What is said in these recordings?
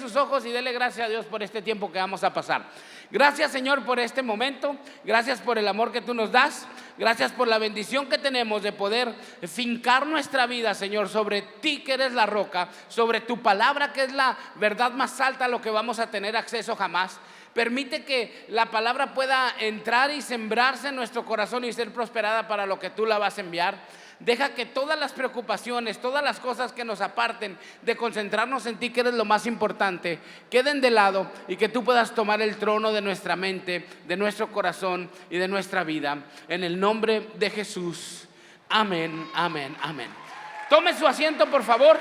sus ojos y dele gracias a Dios por este tiempo que vamos a pasar. Gracias, Señor, por este momento. Gracias por el amor que tú nos das. Gracias por la bendición que tenemos de poder fincar nuestra vida, Señor, sobre ti que eres la roca, sobre tu palabra que es la verdad más alta a lo que vamos a tener acceso jamás. Permite que la palabra pueda entrar y sembrarse en nuestro corazón y ser prosperada para lo que tú la vas a enviar. Deja que todas las preocupaciones, todas las cosas que nos aparten de concentrarnos en ti, que eres lo más importante, queden de lado y que tú puedas tomar el trono de nuestra mente, de nuestro corazón y de nuestra vida. En el nombre de Jesús. Amén, amén, amén. Tome su asiento, por favor.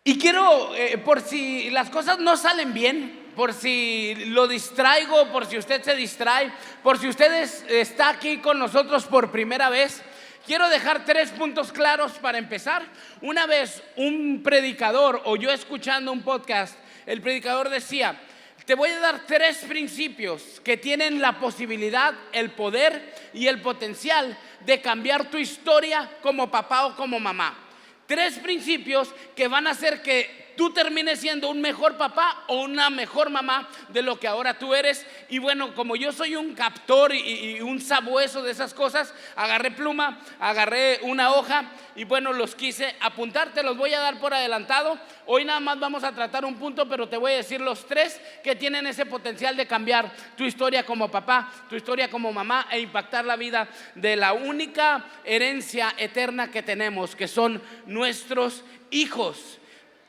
Y quiero, por si las cosas no salen bien, por si lo distraigo, por si usted se distrae, por si usted está aquí con nosotros por primera vez, quiero dejar 3 puntos claros para empezar. Una vez un predicador, o yo escuchando un podcast, el predicador decía: te voy a dar 3 principios que tienen la posibilidad, el poder y el potencial de cambiar tu historia como papá o como mamá. 3 principios que van a hacer que tú termines siendo un mejor papá o una mejor mamá de lo que ahora tú eres. Y bueno, como yo soy un captor y un sabueso de esas cosas, agarré pluma, agarré una hoja y bueno, los quise apuntar. Te los voy a dar por adelantado. Hoy nada más vamos a tratar un punto, pero te voy a decir los 3 que tienen ese potencial de cambiar tu historia como papá, tu historia como mamá, e impactar la vida de la única herencia eterna que tenemos, que son nuestros hijos.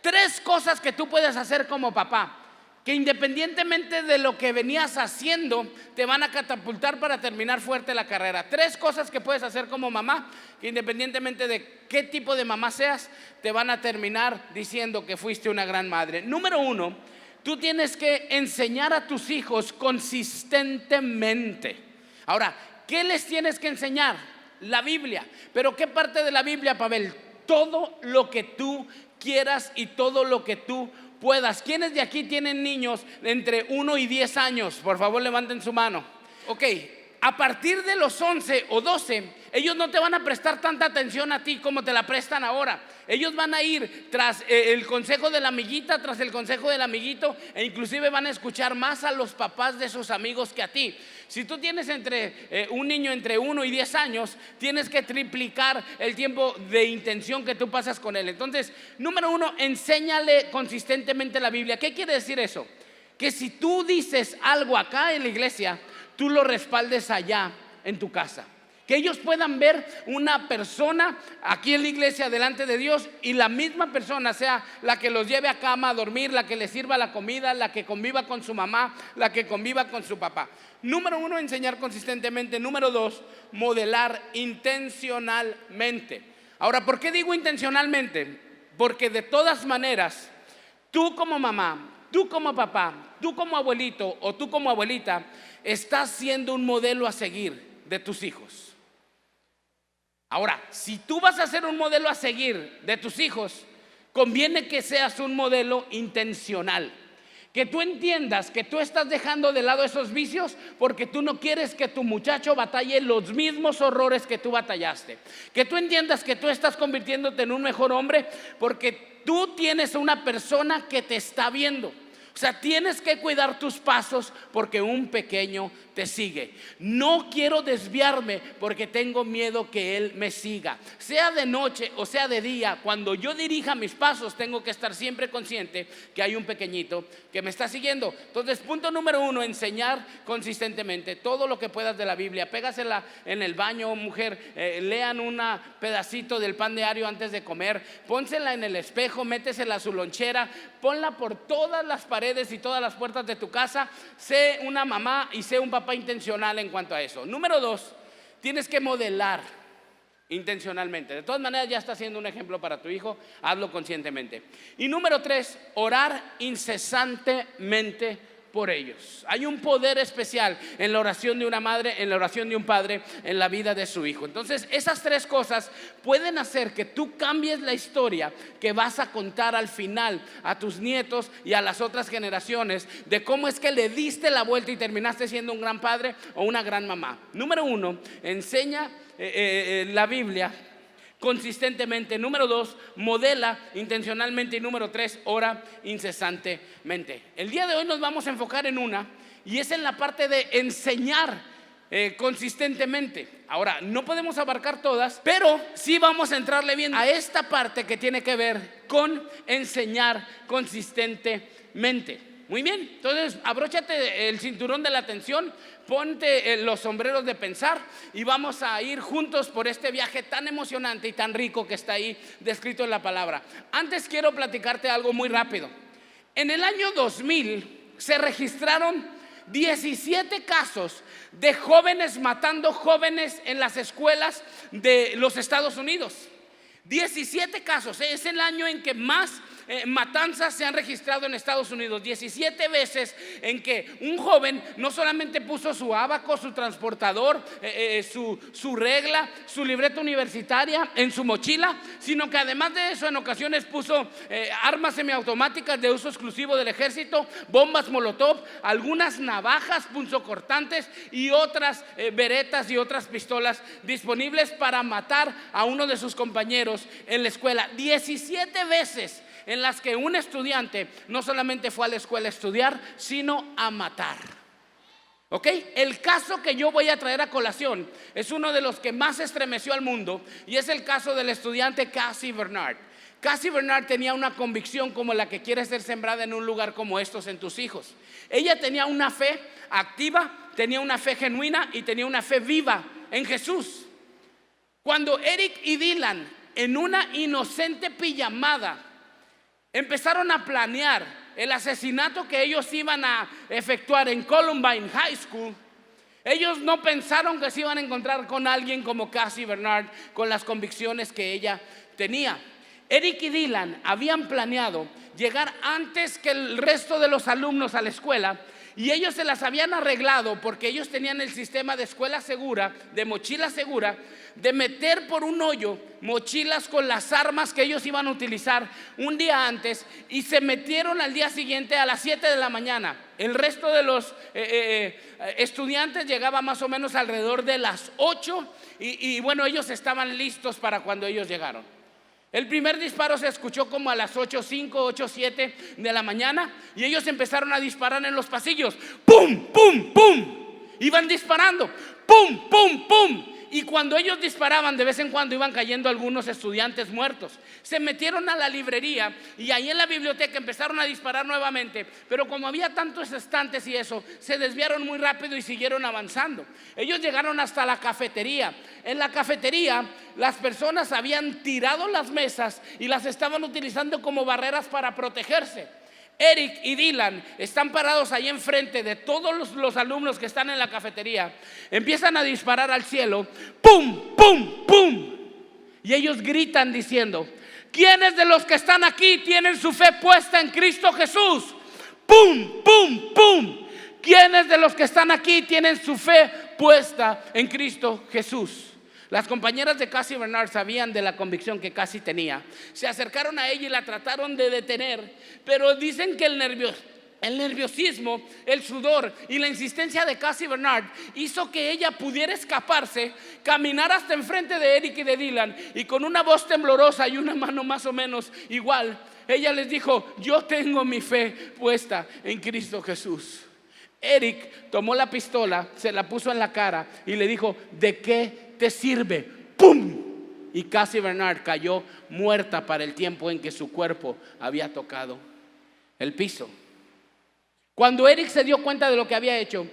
3 cosas que tú puedes hacer como papá, que independientemente de lo que venías haciendo, te van a catapultar para terminar fuerte la carrera. 3 cosas que puedes hacer como mamá, que independientemente de qué tipo de mamá seas, te van a terminar diciendo que fuiste una gran madre. Número 1, tú tienes que enseñar a tus hijos consistentemente. Ahora, ¿qué les tienes que enseñar? La Biblia. ¿Pero qué parte de la Biblia, Pavel? Todo lo que tú quieras y todo lo que tú puedas. ¿Quiénes de aquí tienen niños de entre 1 y 10 años? Por favor, levanten su mano. Ok, a partir de los 11 o 12, ellos no te van a prestar tanta atención a ti como te la prestan ahora. Ellos van a ir tras el consejo de la amiguita, tras el consejo del amiguito, e inclusive van a escuchar más a los papás de sus amigos que a ti. Si tú tienes un niño entre 1 y 10 años, tienes que triplicar el tiempo de intención que tú pasas con él. Entonces, número 1, enséñale consistentemente la Biblia. ¿Qué quiere decir eso? Que si tú dices algo acá en la iglesia, tú lo respaldes allá en tu casa. Que ellos puedan ver una persona aquí en la iglesia delante de Dios, y la misma persona sea la que los lleve a cama a dormir, la que les sirva la comida, la que conviva con su mamá, la que conviva con su papá. Número 1, enseñar consistentemente. Número 2, modelar intencionalmente. Ahora, ¿por qué digo intencionalmente? Porque de todas maneras, tú como mamá, tú como papá, tú como abuelito o tú como abuelita, estás siendo un modelo a seguir de tus hijos. Ahora, si tú vas a ser un modelo a seguir de tus hijos, conviene que seas un modelo intencional. Que tú entiendas que tú estás dejando de lado esos vicios porque tú no quieres que tu muchacho batalle los mismos horrores que tú batallaste. Que tú entiendas que tú estás convirtiéndote en un mejor hombre porque tú tienes una persona que te está viendo. O sea, tienes que cuidar tus pasos porque un pequeño te sigue. No quiero desviarme porque tengo miedo que él me siga. Sea de noche o sea de día, cuando yo dirija mis pasos, tengo que estar siempre consciente que hay un pequeñito que me está siguiendo. Entonces, punto número 1, enseñar consistentemente todo lo que puedas de la Biblia. Pégasela en el baño, mujer, lean un pedacito del pan diario antes de comer. Pónsela en el espejo, métesela a su lonchera, ponla por todas las paredes y todas las puertas de tu casa. Sé una mamá y sé un papá intencional en cuanto a eso. Número 2, tienes que modelar intencionalmente. De todas maneras, ya está siendo un ejemplo para tu hijo, hazlo conscientemente. Y número 3, orar incesantemente por ellos. Hay un poder especial en la oración de una madre, en la oración de un padre, en la vida de su hijo. Entonces, esas 3 cosas pueden hacer que tú cambies la historia que vas a contar al final a tus nietos y a las otras generaciones de cómo es que le diste la vuelta y terminaste siendo un gran padre o una gran mamá. Número 1, enseña la Biblia consistentemente. Número 2, modela intencionalmente. Y número 3, ora incesantemente. El día de hoy nos vamos a enfocar en una, y es en la parte de enseñar consistentemente. Ahora, no podemos abarcar todas, pero sí vamos a entrarle bien a esta parte que tiene que ver con enseñar consistentemente. Muy bien, entonces abróchate el cinturón de la atención, ponte los sombreros de pensar y vamos a ir juntos por este viaje tan emocionante y tan rico que está ahí descrito en la palabra. Antes quiero platicarte algo muy rápido. En el año 2000 se registraron 17 casos de jóvenes matando jóvenes en las escuelas de los Estados Unidos. 17 casos, es el año en que más matanzas se han registrado en Estados Unidos. 17 veces en que un joven no solamente puso su abaco, su transportador, su regla, su libreta universitaria en su mochila, sino que además de eso en ocasiones puso armas semiautomáticas de uso exclusivo del ejército, bombas molotov, algunas navajas punzocortantes y otras beretas y otras pistolas disponibles para matar a uno de sus compañeros en la escuela. 17 veces en las que un estudiante no solamente fue a la escuela a estudiar, sino a matar. ¿Ok? El caso que yo voy a traer a colación es uno de los que más estremeció al mundo, y es el caso del estudiante Cassie Bernard. Cassie Bernard tenía una convicción como la que quiere ser sembrada en un lugar como estos en tus hijos. Ella tenía una fe activa, tenía una fe genuina y tenía una fe viva en Jesús. Cuando Eric y Dylan, en una inocente pijamada, empezaron a planear el asesinato que ellos iban a efectuar en Columbine High School, ellos no pensaron que se iban a encontrar con alguien como Cassie Bernard, con las convicciones que ella tenía. Eric y Dylan habían planeado llegar antes que el resto de los alumnos a la escuela, y ellos se las habían arreglado porque ellos tenían el sistema de escuela segura, de mochila segura, de meter por un hoyo mochilas con las armas que ellos iban a utilizar un día antes, y se metieron al día siguiente a las 7 de la mañana. El resto de los estudiantes llegaba más o menos alrededor de las 8 y bueno, ellos estaban listos para cuando ellos llegaron. El primer disparo se escuchó como a las 8:05, 8:07 de la mañana, y ellos empezaron a disparar en los pasillos. ¡Pum, pum, pum! Iban disparando. ¡Pum, pum, pum! Y cuando ellos disparaban, de vez en cuando iban cayendo algunos estudiantes muertos. Se metieron a la librería y ahí en la biblioteca empezaron a disparar nuevamente, pero como había tantos estantes y eso, se desviaron muy rápido y siguieron avanzando. Ellos llegaron hasta la cafetería. En la cafetería las personas habían tirado las mesas y las estaban utilizando como barreras para protegerse. Eric y Dylan están parados ahí enfrente de todos los alumnos que están en la cafetería. Empiezan a disparar al cielo. ¡Pum, pum, pum! Y ellos gritan diciendo: ¿quiénes de los que están aquí tienen su fe puesta en Cristo Jesús? ¡Pum, pum, pum! ¿quiénes de los que están aquí tienen su fe puesta en Cristo Jesús? Las compañeras de Cassie Bernard sabían de la convicción que Cassie tenía. Se acercaron a ella y la trataron de detener, pero dicen que el nerviosismo, el sudor y la insistencia de Cassie Bernard hizo que ella pudiera escaparse, caminar hasta enfrente de Eric y de Dylan, y con una voz temblorosa y una mano más o menos igual, ella les dijo: yo tengo mi fe puesta en Cristo Jesús. Eric tomó la pistola, se la puso en la cara y le dijo: ¿de qué te sirve? ¡Pum! Y Cassie Bernard cayó muerta para el tiempo en que su cuerpo había tocado el piso. Cuando Eric se dio cuenta de lo que había hecho,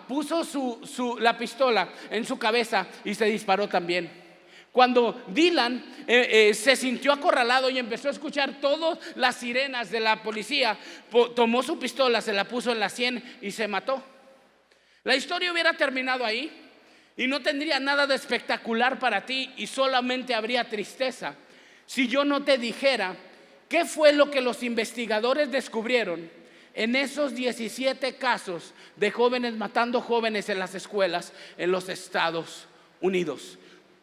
puso la pistola en su cabeza y se disparó también. Cuando Dylan se sintió acorralado y empezó a escuchar todas las sirenas de la policía, tomó su pistola, se la puso en la sien y se mató. La historia hubiera terminado ahí y no tendría nada de espectacular para ti, y solamente habría tristeza si yo no te dijera qué fue lo que los investigadores descubrieron en esos 17 casos de jóvenes matando jóvenes en las escuelas en los Estados Unidos.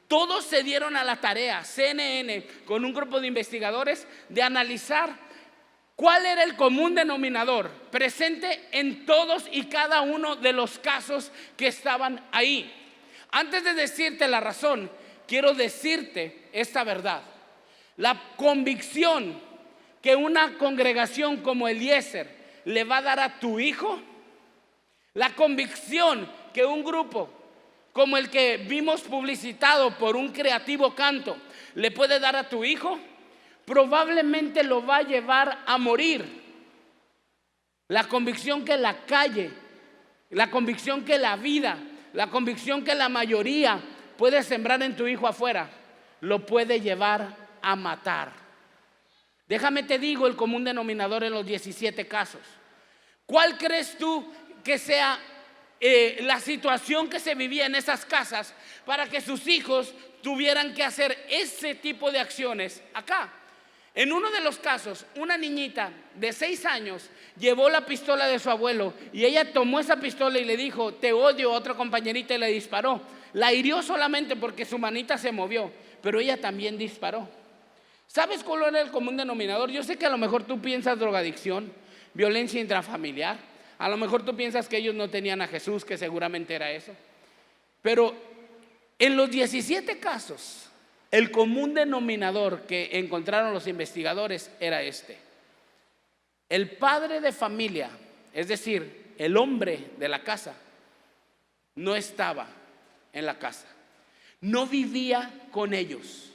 Todos se dieron a la tarea, CNN con un grupo de investigadores, de analizar cuál era el común denominador presente en todos y cada uno de los casos que estaban ahí. Antes de decirte la razón, quiero decirte esta verdad. La convicción que una congregación como Eliezer le va a dar a tu hijo, la convicción que un grupo como el que vimos publicitado por un creativo canto le puede dar a tu hijo, probablemente lo va a llevar a morir. La convicción que la calle, la convicción que la vida, la convicción que la mayoría puede sembrar en tu hijo afuera, lo puede llevar a matar. Déjame te digo el común denominador en los 17 casos. ¿Cuál crees tú que sea la situación que se vivía en esas casas para que sus hijos tuvieran que hacer ese tipo de acciones acá? En uno de los casos, una niñita de 6 años llevó la pistola de su abuelo y ella tomó esa pistola y le dijo: te odio, a otra compañerita, y le disparó. La hirió solamente porque su manita se movió, pero ella también disparó. ¿Sabes cuál era el común denominador? Yo sé que a lo mejor tú piensas drogadicción, violencia intrafamiliar. A lo mejor tú piensas que ellos no tenían a Jesús, que seguramente era eso. Pero en los 17 casos, el común denominador que encontraron los investigadores era este: el padre de familia, es decir, el hombre de la casa, no estaba en la casa, no vivía con ellos.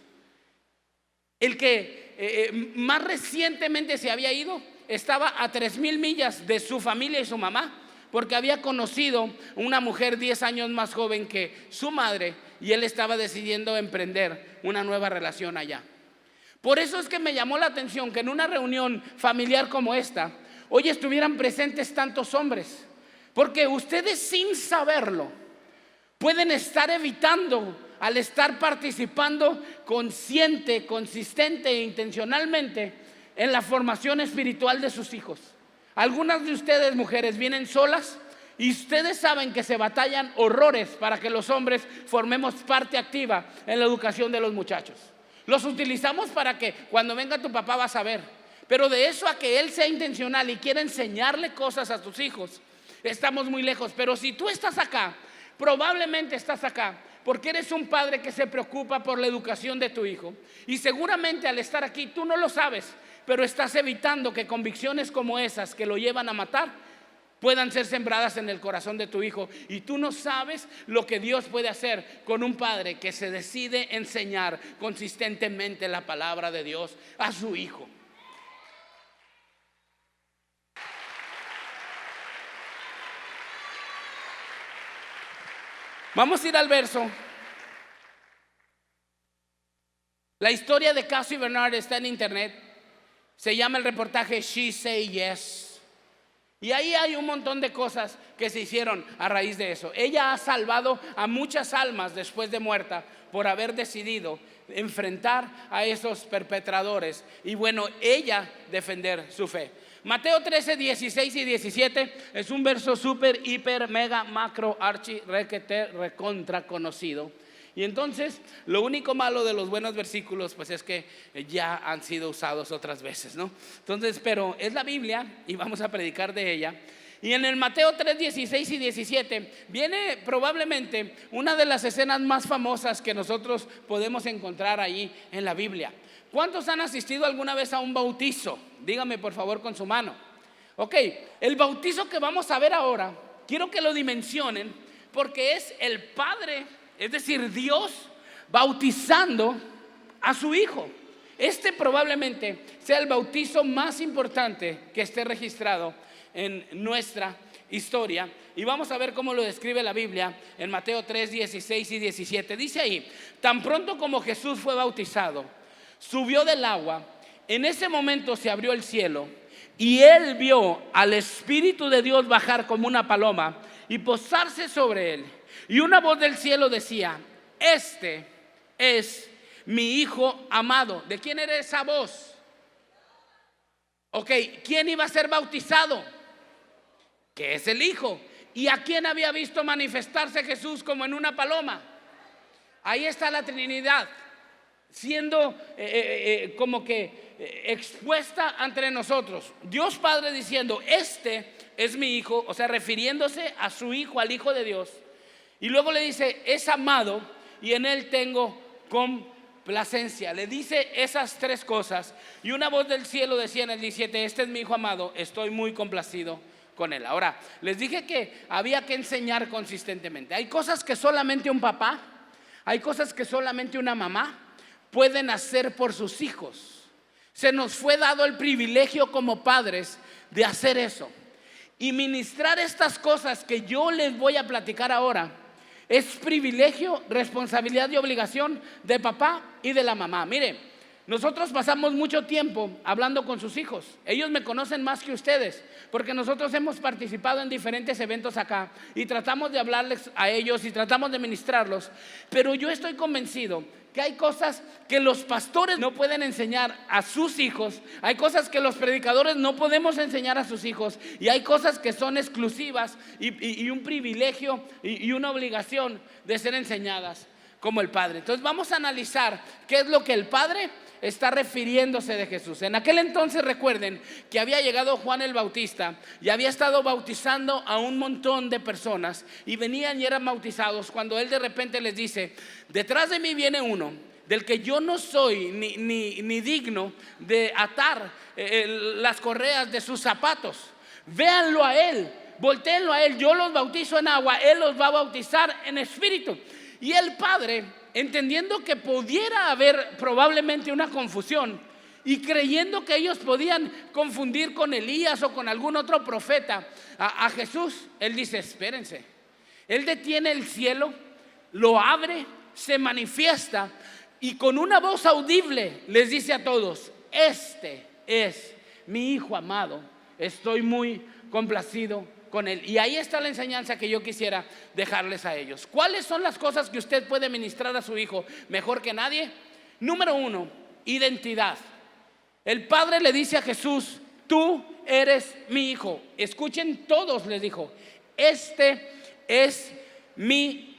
El que más recientemente se había ido estaba a 3,000 millas de su familia y su mamá, porque había conocido una mujer 10 años más joven que su madre, y él estaba decidiendo emprender una nueva relación allá. Por eso es que me llamó la atención que en una reunión familiar como esta, hoy estuvieran presentes tantos hombres, porque ustedes, sin saberlo, pueden estar evitando, al estar participando consciente, consistente e intencionalmente en la formación espiritual de sus hijos. Algunas de ustedes, mujeres, vienen solas y ustedes saben que se batallan horrores para que los hombres formemos parte activa en la educación de los muchachos. Los utilizamos para que cuando venga tu papá vas a ver, pero de eso a que él sea intencional y quiera enseñarle cosas a tus hijos, estamos muy lejos. Pero si tú estás acá, probablemente estás acá porque eres un padre que se preocupa por la educación de tu hijo, y seguramente al estar aquí tú no lo sabes, pero estás evitando que convicciones como esas que lo llevan a matar puedan ser sembradas en el corazón de tu hijo. Y tú no sabes lo que Dios puede hacer con un padre que se decide enseñar consistentemente la palabra de Dios a su hijo. Vamos a ir al verso. La historia de Cassie Bernard está en internet. Se llama el reportaje She Say Yes. Y ahí hay un montón de cosas que se hicieron a raíz de eso. Ella ha salvado a muchas almas después de muerta por haber decidido enfrentar a esos perpetradores y, bueno, ella defender su fe. Mateo 13, 16 y 17 es un verso súper, hiper, mega, macro, archi, requete, recontra conocido. Y entonces, lo único malo de los buenos versículos, pues es que ya han sido usados otras veces, ¿no? Entonces, pero es la Biblia y vamos a predicar de ella. Y en el Mateo 3, 16 y 17 viene probablemente una de las escenas más famosas que nosotros podemos encontrar ahí en la Biblia. ¿Cuántos han asistido alguna vez a un bautizo? Dígame por favor con su mano. Ok, el bautizo que vamos a ver ahora, quiero que lo dimensionen, porque es el Padre, es decir, Dios, bautizando a su Hijo. Este probablemente sea el bautizo más importante que esté registrado en nuestra historia. Y vamos a ver cómo lo describe la Biblia en Mateo 3, 16 y 17. Dice ahí: tan pronto como Jesús fue bautizado, subió del agua, en ese momento se abrió el cielo y él vio al Espíritu de Dios bajar como una paloma y posarse sobre él. Y una voz del cielo decía: este es mi Hijo amado. ¿De quién era esa voz? Ok, ¿quién iba a ser bautizado? Que es el Hijo. ¿Y a quién había visto manifestarse Jesús como en una paloma? Ahí está la Trinidad siendo como que expuesta ante nosotros. Dios Padre diciendo: este es mi Hijo, o sea, refiriéndose a su Hijo, al Hijo de Dios. Y luego le dice: es amado y en él tengo complacencia. Le dice esas tres cosas. Y una voz del cielo decía en el 17: este es mi hijo amado, estoy muy complacido con él. Ahora, les dije que había que enseñar consistentemente. Hay cosas que solamente un papá, hay cosas que solamente una mamá pueden hacer por sus hijos. Se nos fue dado el privilegio como padres de hacer eso. Y ministrar estas cosas que yo les voy a platicar ahora es privilegio, responsabilidad y obligación de papá y de la mamá. Mire, nosotros pasamos mucho tiempo hablando con sus hijos. Ellos me conocen más que ustedes, porque nosotros hemos participado en diferentes eventos acá y tratamos de hablarles a ellos y tratamos de ministrarlos. Pero yo estoy convencido que hay cosas que los pastores no pueden enseñar a sus hijos, hay cosas que los predicadores no podemos enseñar a sus hijos, y hay cosas que son exclusivas y un privilegio y una obligación de ser enseñadas como el Padre. Entonces vamos a analizar qué es lo que el Padre está refiriéndose de Jesús. En aquel entonces recuerden que había llegado Juan el Bautista y había estado bautizando a un montón de personas, y venían y eran bautizados, cuando él de repente les dice: detrás de mí viene uno del que yo no soy ni digno de atar las correas de sus zapatos. Véanlo a él, voltéenlo a él, yo los bautizo en agua, él los va a bautizar en espíritu. Y el Padre, entendiendo que pudiera haber probablemente una confusión y creyendo que ellos podían confundir con Elías o con algún otro profeta a Jesús, él dice: espérense. Él detiene el cielo, lo abre, se manifiesta y con una voz audible les dice a todos: este es mi hijo amado, estoy muy complacido con él. Y ahí está la enseñanza que yo quisiera dejarles a ellos. ¿Cuáles son las cosas que usted puede ministrar a su hijo mejor que nadie? Número uno, identidad. El Padre le dice a Jesús: tú eres mi hijo. Escuchen todos, les dijo: este es mi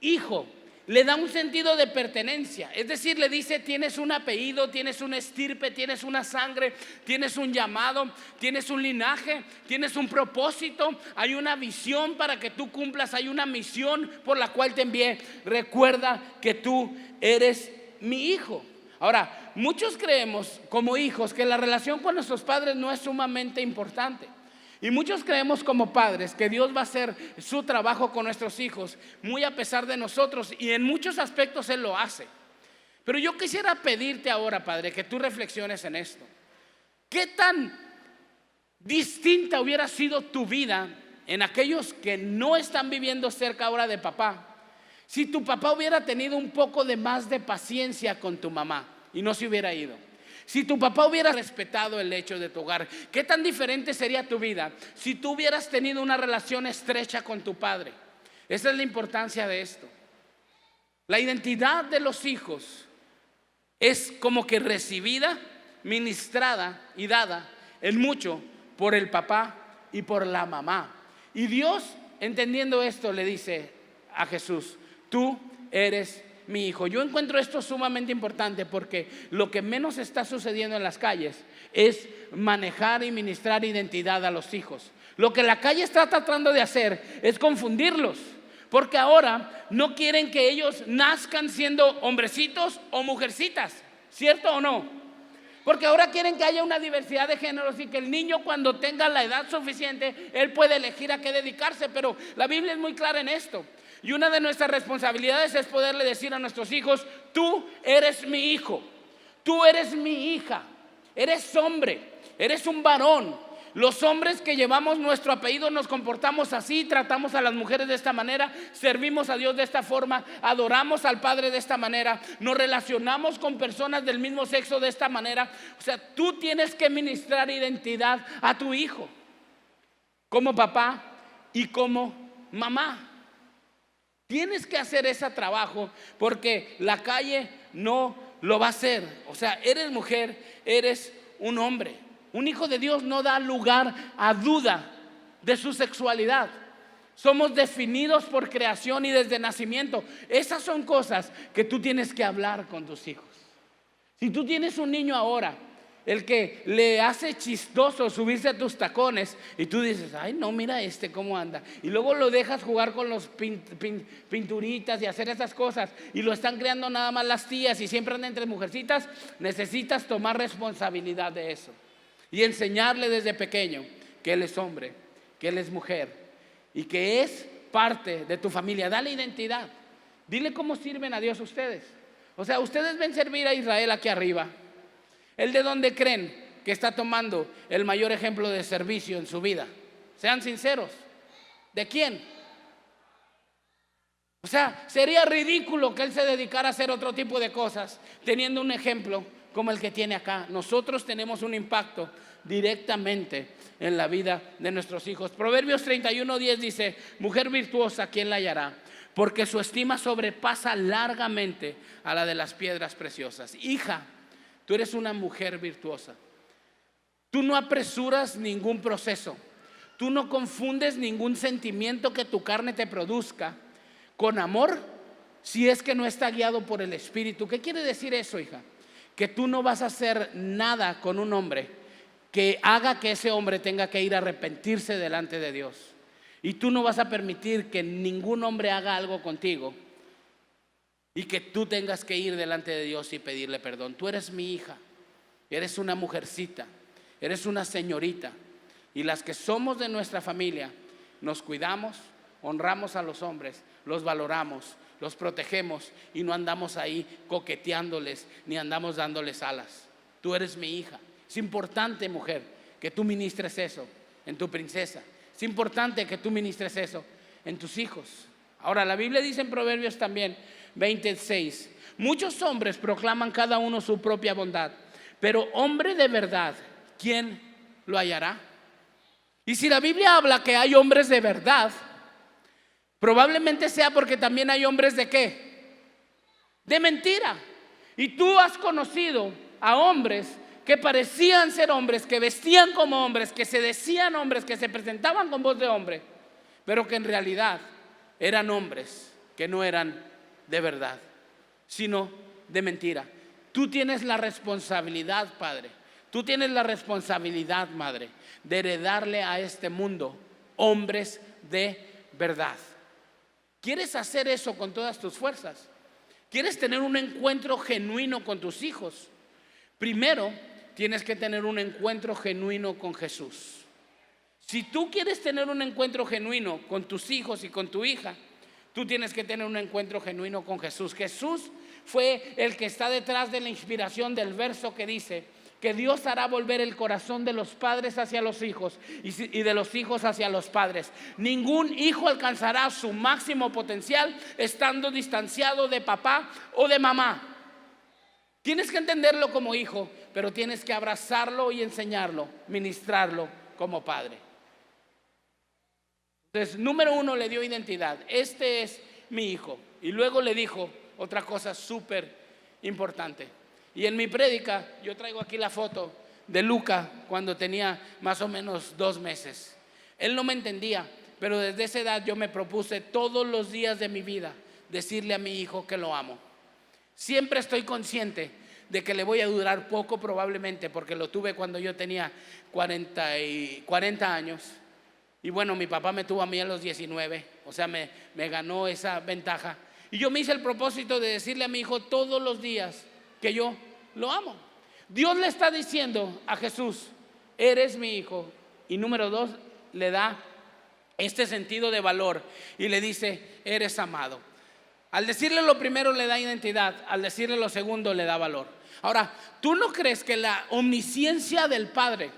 hijo. Le da un sentido de pertenencia, es decir, le dice: tienes un apellido, tienes una estirpe, tienes una sangre, tienes un llamado, tienes un linaje, tienes un propósito, hay una visión para que tú cumplas, hay una misión por la cual te envié. Recuerda que tú eres mi hijo. Ahora, muchos creemos como hijos que la relación con nuestros padres no es sumamente importante. Y muchos creemos como padres que Dios va a hacer su trabajo con nuestros hijos, muy a pesar de nosotros, y en muchos aspectos Él lo hace. Pero yo quisiera pedirte ahora, Padre, que tú reflexiones en esto. ¿Qué tan distinta hubiera sido tu vida en aquellos que no están viviendo cerca ahora de papá, si tu papá hubiera tenido un poco de más de paciencia con tu mamá y no se hubiera ido? Si tu papá hubiera respetado el hecho de tu hogar, ¿qué tan diferente sería tu vida si tú hubieras tenido una relación estrecha con tu padre? Esa es la importancia de esto. La identidad de los hijos es como que recibida, ministrada y dada en mucho por el papá y por la mamá. Y Dios, entendiendo esto, le dice a Jesús: tú eres mi hijo. Yo encuentro esto sumamente importante, porque lo que menos está sucediendo en las calles es manejar y ministrar identidad a los hijos. Lo que la calle está tratando de hacer es confundirlos, porque ahora no quieren que ellos nazcan siendo hombrecitos o mujercitas, ¿cierto o no? Porque ahora quieren que haya una diversidad de géneros y que el niño, cuando tenga la edad suficiente, él puede elegir a qué dedicarse. Pero la Biblia es muy clara en esto. Y una de nuestras responsabilidades es poderle decir a nuestros hijos: tú eres mi hijo, tú eres mi hija, eres hombre, eres un varón. Los hombres que llevamos nuestro apellido nos comportamos así, tratamos a las mujeres de esta manera, servimos a Dios de esta forma, adoramos al Padre de esta manera, nos relacionamos con personas del mismo sexo de esta manera. O sea, tú tienes que ministrar identidad a tu hijo como papá y como mamá. Tienes que hacer ese trabajo, porque la calle no lo va a hacer. O sea, eres mujer, eres un hombre. Un hijo de Dios no da lugar a duda de su sexualidad. Somos definidos por creación y desde nacimiento. Esas son cosas que tú tienes que hablar con tus hijos. Si tú tienes un niño ahora el que le hace chistoso subirse a tus tacones y tú dices, ay no, mira cómo anda, y luego lo dejas jugar con los pinturitas y hacer esas cosas, y lo están creando nada más las tías y siempre andan entre mujercitas. Necesitas tomar responsabilidad de eso y enseñarle desde pequeño que él es hombre, que él es mujer y que es parte de tu familia. Dale identidad, dile cómo sirven a Dios ustedes. O sea, ustedes ven servir a Israel aquí arriba. ¿El de dónde creen que está tomando el mayor ejemplo de servicio en su vida? Sean sinceros. ¿De quién? O sea, sería ridículo que él se dedicara a hacer otro tipo de cosas teniendo un ejemplo como el que tiene acá. Nosotros tenemos un impacto directamente en la vida de nuestros hijos. Proverbios 31:10 dice: mujer virtuosa, ¿quién la hallará? Porque su estima sobrepasa largamente a la de las piedras preciosas. Hija, tú eres una mujer virtuosa. Tú no apresuras ningún proceso. Tú no confundes ningún sentimiento que tu carne te produzca con amor si es que no está guiado por el Espíritu. ¿Qué quiere decir eso, hija? Que tú no vas a hacer nada con un hombre que haga que ese hombre tenga que ir a arrepentirse delante de Dios. Y tú no vas a permitir que ningún hombre haga algo contigo y que tú tengas que ir delante de Dios y pedirle perdón. Tú eres mi hija, eres una mujercita, eres una señorita. Y las que somos de nuestra familia nos cuidamos, honramos a los hombres, los valoramos, los protegemos y no andamos ahí coqueteándoles ni andamos dándoles alas. Tú eres mi hija. Es importante, mujer, que tú ministres eso en tu princesa. Es importante que tú ministres eso en tus hijos. Ahora, la Biblia dice en Proverbios también 26: muchos hombres proclaman cada uno su propia bondad, pero hombre de verdad, ¿quién lo hallará? Y si la Biblia habla que hay hombres de verdad, probablemente sea porque también hay hombres de ¿qué? De mentira. Y tú has conocido a hombres que parecían ser hombres, que vestían como hombres, que se decían hombres, que se presentaban con voz de hombre, pero que en realidad eran hombres que no eran de verdad, sino de mentira. Tú tienes la responsabilidad, padre, tú tienes la responsabilidad, madre, de heredarle a este mundo hombres de verdad. ¿Quieres hacer eso con todas tus fuerzas? ¿Quieres tener un encuentro genuino con tus hijos? Primero, tienes que tener un encuentro genuino con Jesús. Si tú quieres tener un encuentro genuino con tus hijos y con tu hija, tú tienes que tener un encuentro genuino con Jesús. Jesús fue el que está detrás de la inspiración del verso que dice que Dios hará volver el corazón de los padres hacia los hijos y de los hijos hacia los padres. Ningún hijo alcanzará su máximo potencial estando distanciado de papá o de mamá. Tienes que entenderlo como hijo, pero tienes que abrazarlo y enseñarlo, ministrarlo como padre. Entonces, número uno, le dio identidad. Este es mi hijo. Y luego le dijo otra cosa súper importante. Y en mi prédica, yo traigo aquí la foto de Luca cuando tenía más o menos 2 meses. Él no me entendía, pero desde esa edad yo me propuse todos los días de mi vida decirle a mi hijo que lo amo. Siempre estoy consciente de que le voy a durar poco probablemente, porque lo tuve cuando yo tenía 40 años. Y bueno, mi papá me tuvo a mí a los 19, o sea, me ganó esa ventaja. Y yo me hice el propósito de decirle a mi hijo todos los días que yo lo amo. Dios le está diciendo a Jesús: eres mi hijo. Y número 2, le da este sentido de valor y le dice: eres amado. Al decirle lo primero le da identidad, al decirle lo segundo le da valor. Ahora, ¿tú no crees que la omnisciencia del Padre,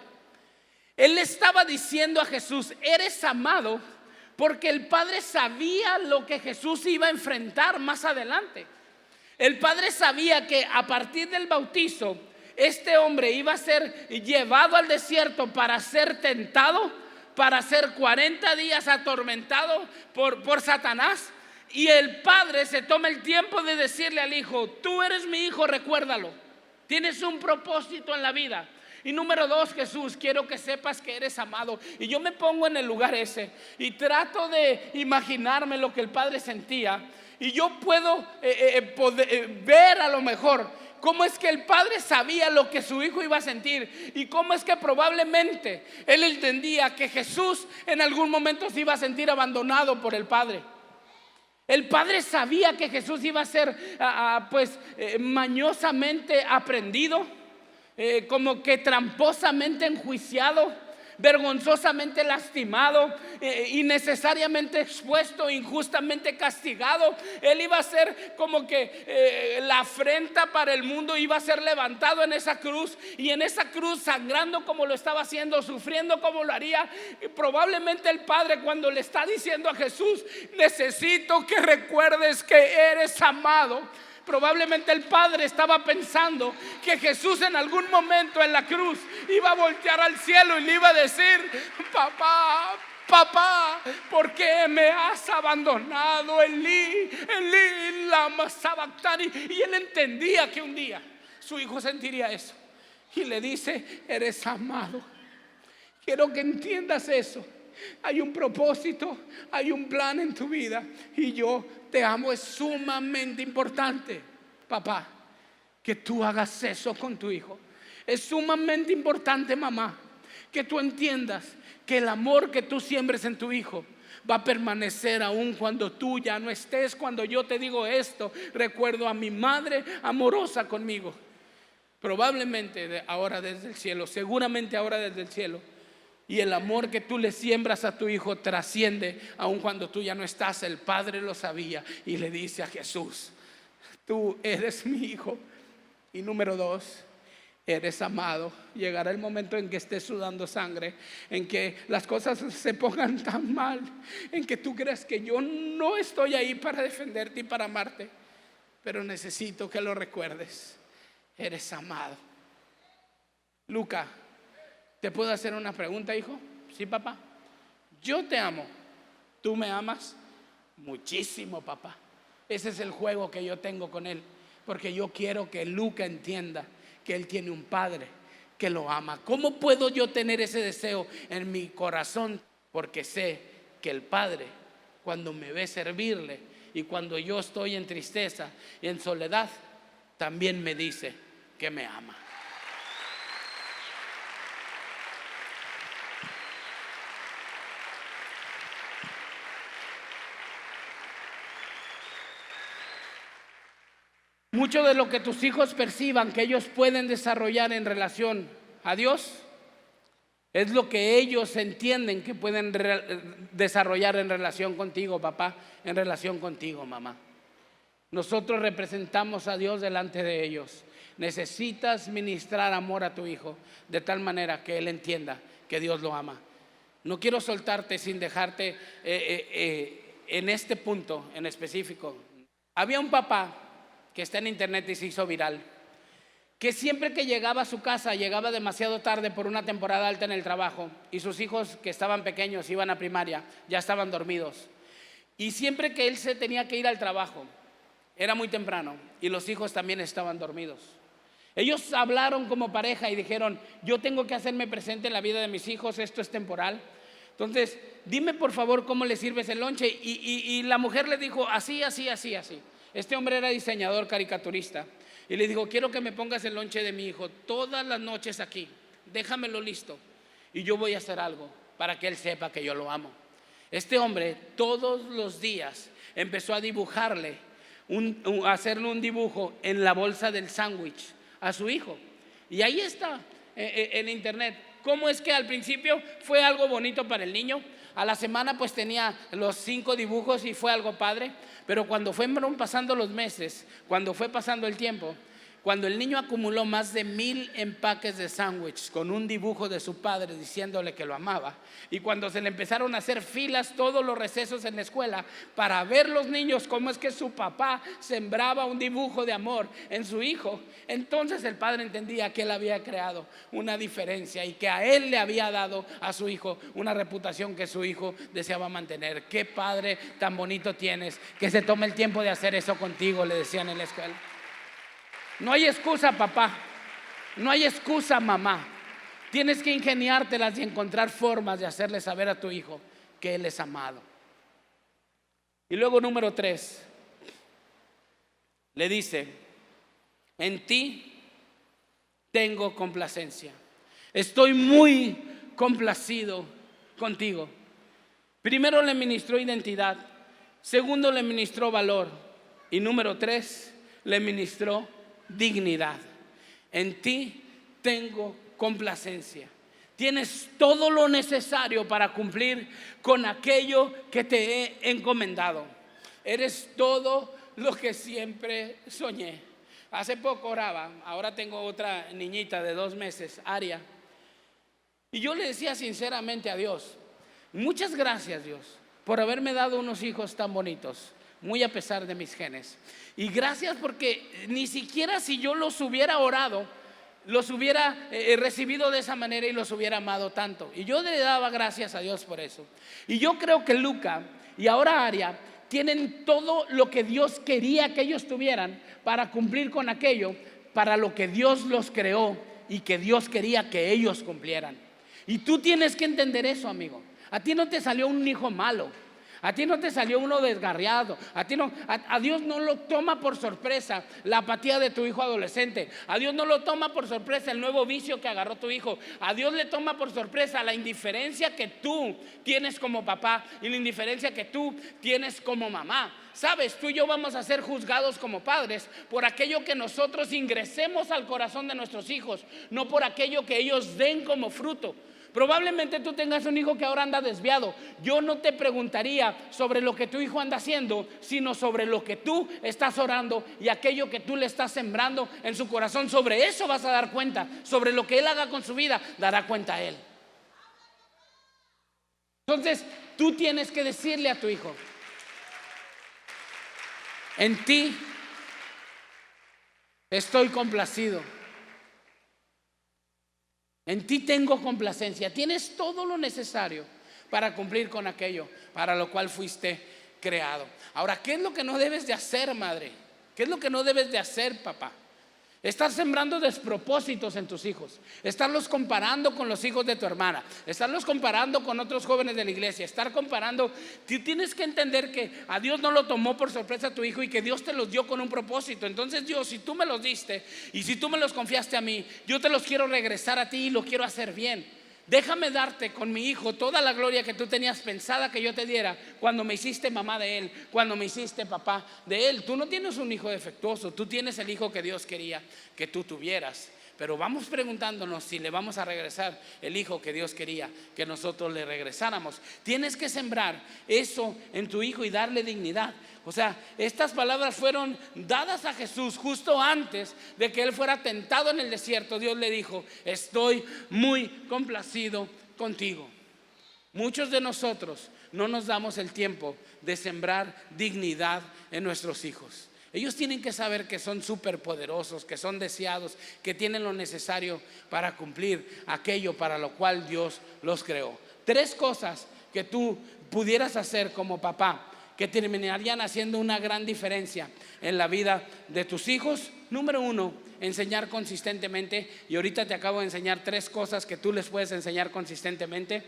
Él le estaba diciendo a Jesús: eres amado, porque el Padre sabía lo que Jesús iba a enfrentar más adelante? El Padre sabía que a partir del bautizo este hombre iba a ser llevado al desierto para ser tentado, para ser 40 días atormentado por Satanás. Y el Padre se toma el tiempo de decirle al Hijo: tú eres mi hijo, recuérdalo, tienes un propósito en la vida. Y número 2, Jesús, quiero que sepas que eres amado. Y yo me pongo en el lugar ese y trato de imaginarme lo que el Padre sentía. Y yo puedo ver a lo mejor cómo es que el padre sabía lo que su hijo iba a sentir y cómo es que probablemente él entendía que Jesús en algún momento se iba a sentir abandonado por el padre. El padre sabía que Jesús iba a ser mañosamente aprendido, como que tramposamente enjuiciado, vergonzosamente lastimado, innecesariamente expuesto, injustamente castigado. Él iba a ser como que la afrenta para el mundo, iba a ser levantado en esa cruz, y en esa cruz sangrando como lo estaba haciendo, sufriendo como lo haría. Y probablemente el padre, cuando le está diciendo a Jesús: necesito que recuerdes que eres amado, probablemente el padre estaba pensando que Jesús en algún momento en la cruz iba a voltear al cielo y le iba a decir: papá, papá, ¿por qué me has abandonado? Elí, Elí, lama sabactani. Y él entendía que un día su hijo sentiría eso, y le dice: eres amado. Quiero que entiendas eso. Hay un propósito, hay un plan en tu vida, y yo te amo. Es sumamente importante, papá, que tú hagas eso con tu hijo. Es sumamente importante, mamá, que tú entiendas que el amor que tú siembres en tu hijo va a permanecer aún cuando tú ya no estés. Cuando yo te digo esto, recuerdo a mi madre amorosa conmigo. Probablemente ahora desde el cielo, seguramente ahora desde el cielo. Y el amor que tú le siembras a tu hijo trasciende aun cuando tú ya no estás. El padre lo sabía y le dice a Jesús: tú eres mi hijo, y número 2, eres amado. Llegará el momento en que estés sudando sangre, en que las cosas se pongan tan mal, en que tú creas que yo no estoy ahí para defenderte y para amarte, pero necesito que lo recuerdes: eres amado. Luca, ¿te puedo hacer una pregunta, hijo? Sí, papá. Yo te amo. ¿Tú me amas? Muchísimo, papá. Ese es el juego que yo tengo con él, porque yo quiero que Luca entienda que él tiene un padre que lo ama. ¿Cómo puedo yo tener ese deseo en mi corazón? Porque sé que el padre, cuando me ve servirle y cuando yo estoy en tristeza y en soledad, también me dice que me ama. Mucho de lo que tus hijos perciban que ellos pueden desarrollar en relación a Dios es lo que ellos entienden que pueden desarrollar en relación contigo, papá, en relación contigo, mamá. Nosotros representamos a Dios delante de ellos. Necesitas ministrar amor a tu hijo de tal manera que él entienda que Dios lo ama. No quiero soltarte sin dejarte en este punto en específico. Había un papá que está en internet y se hizo viral, que siempre que llegaba a su casa llegaba demasiado tarde por una temporada alta en el trabajo, y sus hijos, que estaban pequeños, iban a primaria, ya estaban dormidos. Y siempre que él se tenía que ir al trabajo, era muy temprano y los hijos también estaban dormidos. Ellos hablaron como pareja y dijeron: yo tengo que hacerme presente en la vida de mis hijos, esto es temporal. Entonces, dime por favor cómo le sirves el lonche. Y la mujer le dijo: así, así, así, así. Este hombre era diseñador, caricaturista, y le dijo: quiero que me pongas el lonche de mi hijo todas las noches aquí, déjamelo listo y yo voy a hacer algo para que él sepa que yo lo amo. Este hombre todos los días empezó a dibujarle, a hacerle un dibujo en la bolsa del sándwich a su hijo. Y ahí está en internet. ¿Cómo es que al principio fue algo bonito para el niño? A la semana pues tenía los 5 dibujos y fue algo padre. Pero cuando fueron pasando los meses, cuando fue pasando el tiempo, cuando el niño acumuló más de 1000 empaques de sándwich con un dibujo de su padre diciéndole que lo amaba, y cuando se le empezaron a hacer filas todos los recesos en la escuela para ver los niños cómo es que su papá sembraba un dibujo de amor en su hijo, entonces el padre entendía que él había creado una diferencia y que a él le había dado a su hijo una reputación que su hijo deseaba mantener. Qué padre tan bonito tienes que se tome el tiempo de hacer eso contigo, le decían en la escuela. No hay excusa, papá. No hay excusa, mamá. Tienes que ingeniártelas y encontrar formas de hacerle saber a tu hijo que él es amado. Y luego número 3, le dice: En ti tengo complacencia. Estoy muy complacido contigo. Primero le ministró identidad, segundo le ministró valor y número 3 le ministró dignidad. En ti tengo complacencia. Tienes todo lo necesario para cumplir con aquello que te he encomendado. Eres todo lo que siempre soñé. Hace poco oraba, ahora tengo otra niñita de 2 meses, Aria. Y yo le decía sinceramente a Dios, muchas gracias Dios por haberme dado unos hijos tan bonitos, muy a pesar de mis genes. Y gracias porque ni siquiera si yo los hubiera orado, los hubiera recibido de esa manera y los hubiera amado tanto. Y yo le daba gracias a Dios por eso. Y yo creo que Luca y ahora Aria tienen todo lo que Dios quería que ellos tuvieran para cumplir con aquello para lo que Dios los creó y que Dios quería que ellos cumplieran. Y tú tienes que entender eso, amigo. A ti no te salió un hijo malo, a ti no te salió uno desgarriado, a Dios no lo toma por sorpresa la apatía de tu hijo adolescente, a Dios no lo toma por sorpresa el nuevo vicio que agarró tu hijo, a Dios le toma por sorpresa la indiferencia que tú tienes como papá y la indiferencia que tú tienes como mamá. Sabes, tú y yo vamos a ser juzgados como padres por aquello que nosotros ingresemos al corazón de nuestros hijos, no por aquello que ellos den como fruto. Probablemente tú tengas un hijo que ahora anda desviado. Yo no te preguntaría sobre lo que tu hijo anda haciendo, sino sobre lo que tú estás orando y aquello que tú le estás sembrando en su corazón. Sobre eso vas a dar cuenta. Sobre lo que él haga con su vida, dará cuenta a él. Entonces, tú tienes que decirle a tu hijo: en ti estoy complacido. En ti tengo complacencia. Tienes todo lo necesario para cumplir con aquello para lo cual fuiste creado. Ahora, ¿qué es lo que no debes de hacer, madre? ¿Qué es lo que no debes de hacer, papá? Estar sembrando despropósitos en tus hijos, estarlos comparando con los hijos de tu hermana, estarlos comparando con otros jóvenes de la iglesia, estar comparando. Tú tienes que entender que a Dios no lo tomó por sorpresa a tu hijo y que Dios te los dio con un propósito. Entonces Dios, si tú me los diste y si tú me los confiaste a mí, yo te los quiero regresar a ti y lo quiero hacer bien. Déjame darte con mi hijo toda la gloria que tú tenías pensada que yo te diera cuando me hiciste mamá de él, cuando me hiciste papá de él. Tú no tienes un hijo defectuoso, tú tienes el hijo que Dios quería que tú tuvieras. Pero vamos preguntándonos si le vamos a regresar el hijo que Dios quería que nosotros le regresáramos. Tienes que sembrar eso en tu hijo y darle dignidad. O sea, estas palabras fueron dadas a Jesús justo antes de que él fuera tentado en el desierto. Dios le dijo: estoy muy complacido contigo. Muchos de nosotros no nos damos el tiempo de sembrar dignidad en nuestros hijos. Ellos tienen que saber que son superpoderosos, que son deseados, que tienen lo necesario para cumplir aquello para lo cual Dios los creó. 3 cosas que tú pudieras hacer como papá que terminarían haciendo una gran diferencia en la vida de tus hijos. Número 1, enseñar consistentemente. Y ahorita te acabo de enseñar 3 cosas que tú les puedes enseñar consistentemente.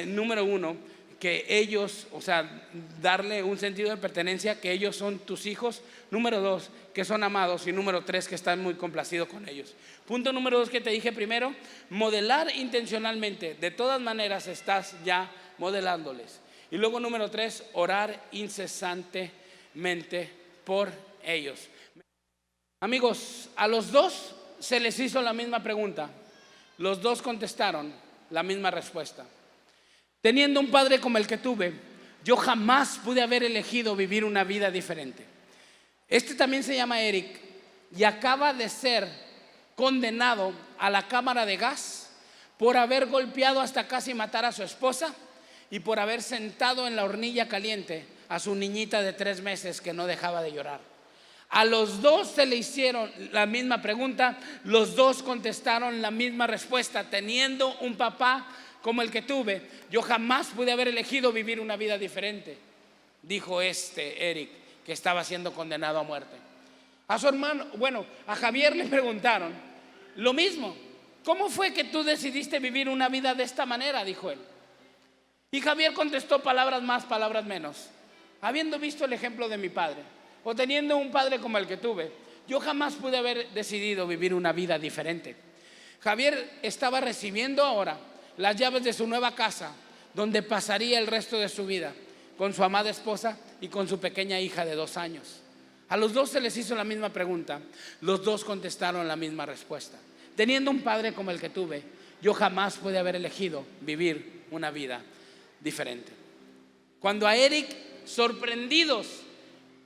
Número 1, que ellos, o sea, darle un sentido de pertenencia, que ellos son tus hijos. Número 2, que son amados. Y número 3, que están muy complacidos con ellos. Punto número 2 que te dije primero: modelar intencionalmente. De todas maneras estás ya modelándoles. Y luego número 3, orar incesantemente por ellos. Amigos, a los 2 se les hizo la misma pregunta. Los 2 contestaron la misma respuesta. Teniendo un padre como el que tuve, yo jamás pude haber elegido vivir una vida diferente. Este también se llama Eric y acaba de ser condenado a la cámara de gas por haber golpeado hasta casi matar a su esposa y por haber sentado en la hornilla caliente a su niñita de 3 meses que no dejaba de llorar. A los 2 se le hicieron la misma pregunta, los 2 contestaron la misma respuesta. Teniendo un papá como el que tuve, yo jamás pude haber elegido vivir una vida diferente, dijo Eric, que estaba siendo condenado a muerte. A su hermano, a Javier le preguntaron lo mismo: ¿cómo fue que tú decidiste vivir una vida de esta manera?, dijo él. Y Javier contestó palabras más, palabras menos: habiendo visto el ejemplo de mi padre, o teniendo un padre como el que tuve, yo jamás pude haber decidido vivir una vida diferente. Javier estaba recibiendo ahora las llaves de su nueva casa, donde pasaría el resto de su vida con su amada esposa y con su pequeña hija de 2 años. A los dos se les hizo la misma pregunta. Los dos contestaron la misma respuesta. Teniendo un padre como el que tuve, yo jamás pude haber elegido vivir una vida diferente. Cuando a Eric, sorprendidos,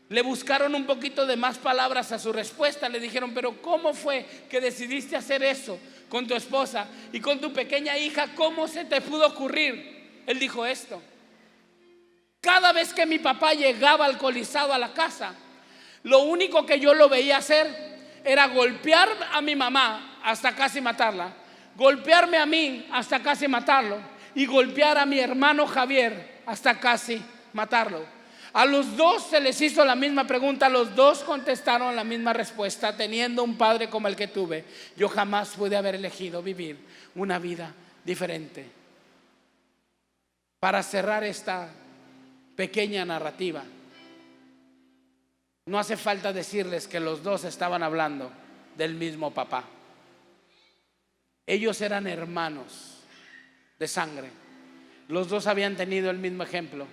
le buscaron un poquito de más palabras a su respuesta, le dijeron: pero ¿cómo fue que decidiste hacer eso con tu esposa y con tu pequeña hija? ¿Cómo se te pudo ocurrir? Él dijo esto: cada vez que mi papá llegaba alcoholizado a la casa, lo único que yo lo veía hacer era golpear a mi mamá hasta casi matarla, golpearme a mí hasta casi matarlo y golpear a mi hermano Javier hasta casi matarlo. A los dos se les hizo la misma pregunta, los dos contestaron la misma respuesta. Teniendo un padre como el que tuve, yo jamás pude haber elegido vivir una vida diferente. Para cerrar esta pequeña narrativa, no hace falta decirles que los dos estaban hablando del mismo papá. Ellos eran hermanos de sangre. Los dos habían tenido el mismo ejemplo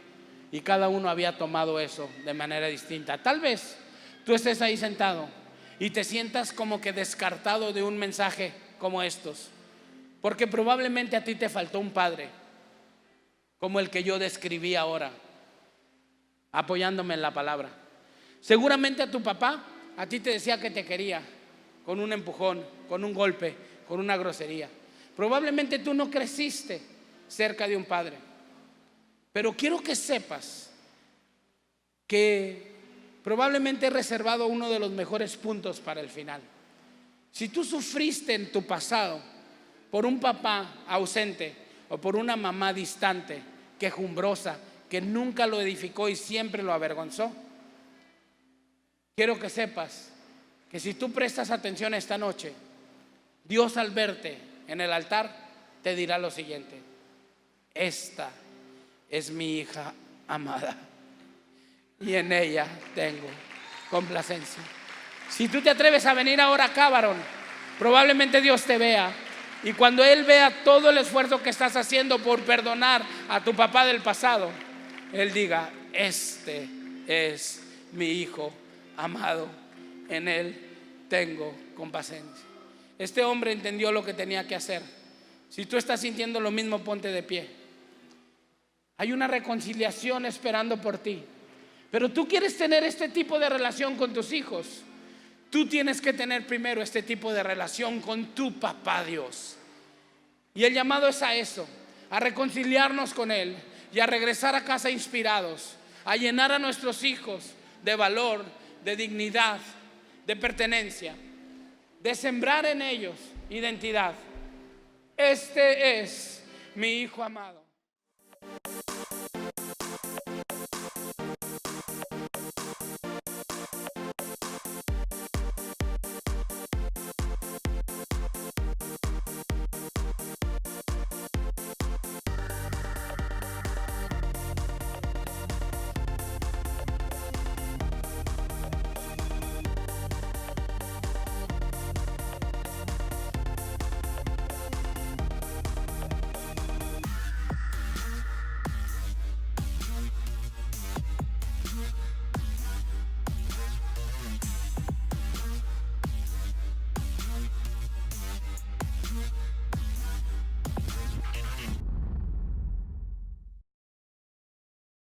y cada uno había tomado eso de manera distinta. Tal vez tú estés ahí sentado y te sientas como que descartado de un mensaje como estos, porque probablemente a ti te faltó un padre como el que yo describí ahora, apoyándome en la palabra. Seguramente a tu papá, a ti te decía que te quería, con un empujón, con un golpe, con una grosería. Probablemente tú no creciste cerca de un padre, pero quiero que sepas que probablemente he reservado uno de los mejores puntos para el final. Si tú sufriste en tu pasado por un papá ausente o por una mamá distante, quejumbrosa, que nunca lo edificó y siempre lo avergonzó, quiero que sepas que si tú prestas atención esta noche, Dios, al verte en el altar, te dirá lo siguiente: esta es mi hija amada y en ella tengo complacencia. Si tú te atreves a venir ahora acá, varón, probablemente Dios te vea, y cuando Él vea todo el esfuerzo que estás haciendo por perdonar a tu papá del pasado, Él diga: este es mi hijo amado, en Él tengo complacencia. Este hombre entendió lo que tenía que hacer. Si tú estás sintiendo lo mismo, ponte de pie. Hay una reconciliación esperando por ti. Pero tú quieres tener este tipo de relación con tus hijos. Tú tienes que tener primero este tipo de relación con tu papá Dios. Y el llamado es a eso, a reconciliarnos con Él y a regresar a casa inspirados, a llenar a nuestros hijos de valor, de dignidad, de pertenencia, de sembrar en ellos identidad. Este es mi hijo amado.